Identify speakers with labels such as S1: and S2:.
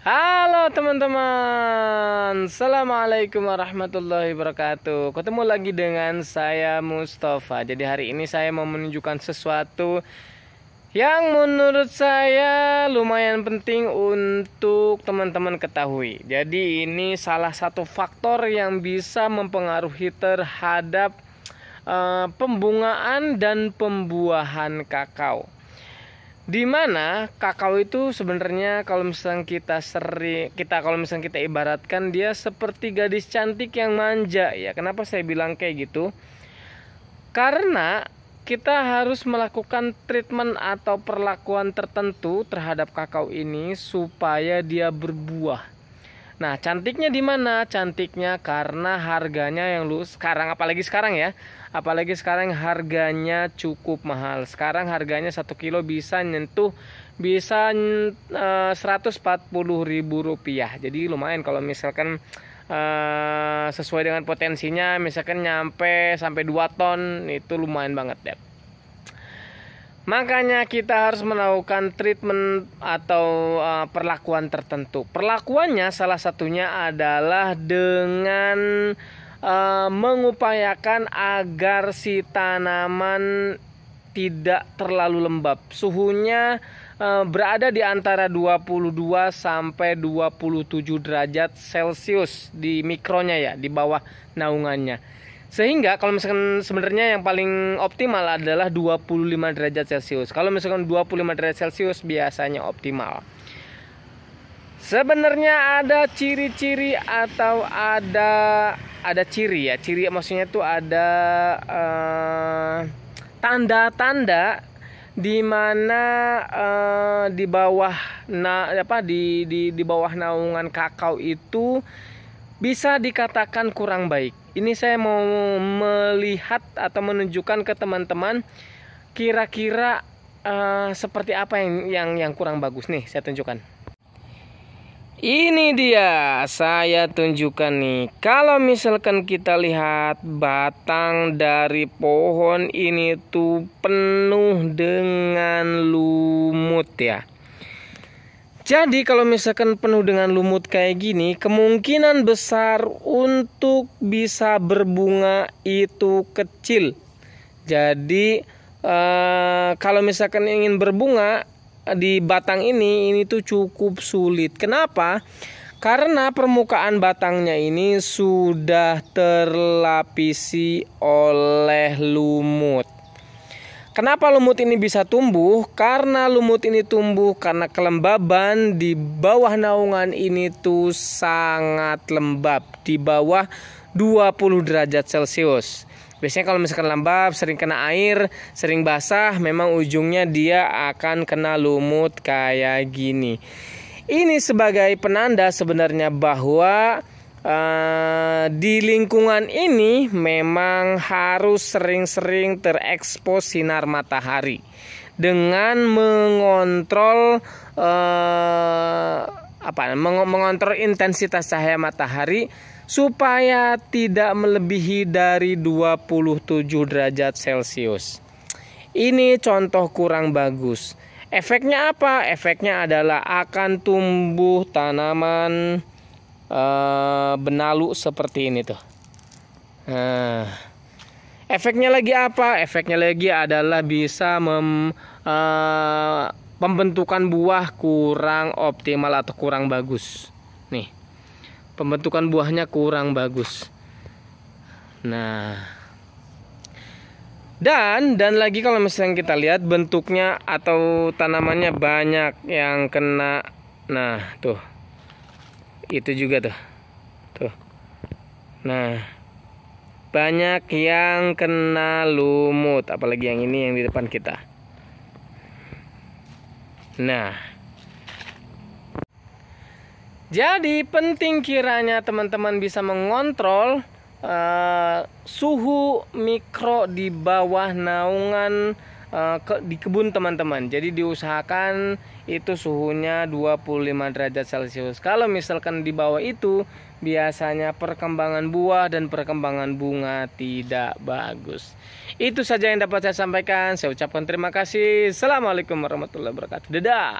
S1: Halo teman-teman, Assalamualaikum warahmatullahi wabarakatuh. Ketemu lagi dengan saya Mustafa. Jadi hari ini saya mau menunjukkan sesuatu yang menurut saya lumayan penting untuk teman-teman ketahui. Jadi ini salah satu faktor yang bisa mempengaruhi terhadap pembungaan dan pembuahan kakao. Dimana kakao itu sebenarnya kalau misalnya kita ibaratkan dia seperti gadis cantik yang manja ya. Kenapa saya bilang kayak gitu? Karena kita harus melakukan treatment atau perlakuan tertentu terhadap kakao ini supaya dia berbuah. Nah, cantiknya di mana? Cantiknya karena harganya yang sekarang, apalagi sekarang harganya cukup mahal. Sekarang harganya 1 kilo bisa 140.000 rupiah. Jadi lumayan kalau misalkan sesuai dengan potensinya, misalkan nyampe sampai 2 ton, itu lumayan banget ya. Makanya kita harus melakukan treatment atau perlakuan tertentu. Perlakuannya salah satunya adalah dengan mengupayakan agar si tanaman tidak terlalu lembab. Suhunya berada di antara 22 sampai 27 derajat Celcius di mikronya ya, di bawah naungannya. Sehingga kalau misalkan sebenarnya yang paling optimal adalah 25 derajat Celcius. Kalau misalkan 25 derajat Celcius biasanya optimal. Sebenarnya ada ciri-ciri atau ada ciri ya. Ciri maksudnya itu ada tanda-tanda di mana di bawah di bawah naungan kakao itu bisa dikatakan kurang baik. Ini saya mau melihat atau menunjukkan ke teman-teman kira-kira seperti apa yang kurang bagus nih, saya tunjukkan. Ini dia, saya tunjukkan nih. Kalau misalkan kita lihat batang dari pohon ini tuh penuh dengan lumut ya. Jadi kalau misalkan penuh dengan lumut kayak gini, kemungkinan besar untuk bisa berbunga itu kecil. Jadi kalau misalkan ingin berbunga di batang ini tuh cukup sulit. Kenapa? Karena permukaan batangnya ini sudah terlapisi oleh lumut. Kenapa lumut ini bisa tumbuh? Karena lumut ini tumbuh karena kelembaban di bawah naungan ini tuh sangat lembab, di bawah 20 derajat Celcius. Biasanya kalau misalkan lembab, sering kena air, sering basah, memang ujungnya dia akan kena lumut kayak gini. Ini sebagai penanda sebenarnya bahwa di lingkungan ini memang harus sering-sering terekspos sinar matahari dengan mengontrol mengontrol intensitas cahaya matahari supaya tidak melebihi dari 27 derajat Celcius. Ini contoh kurang bagus. Efeknya apa? Efeknya adalah akan tumbuh tanaman benalu seperti ini tuh. Efeknya lagi apa? Efeknya lagi adalah bisa pembentukan buah kurang optimal atau kurang bagus. Nih, pembentukan buahnya kurang bagus. Nah, dan lagi kalau misalnya kita lihat bentuknya atau tanamannya banyak yang kena. Nah, tuh. Itu juga tuh. Nah, banyak yang kena lumut, apalagi yang ini yang di depan kita. Nah, jadi penting kiranya teman-teman bisa mengontrol suhu mikro di bawah naungan di kebun teman-teman. Jadi diusahakan itu suhunya 25 derajat Celcius. Kalau misalkan di bawah itu, biasanya perkembangan buah dan perkembangan bunga tidak bagus. Itu saja yang dapat saya sampaikan. Saya ucapkan terima kasih. Assalamualaikum warahmatullahi wabarakatuh. Dadah.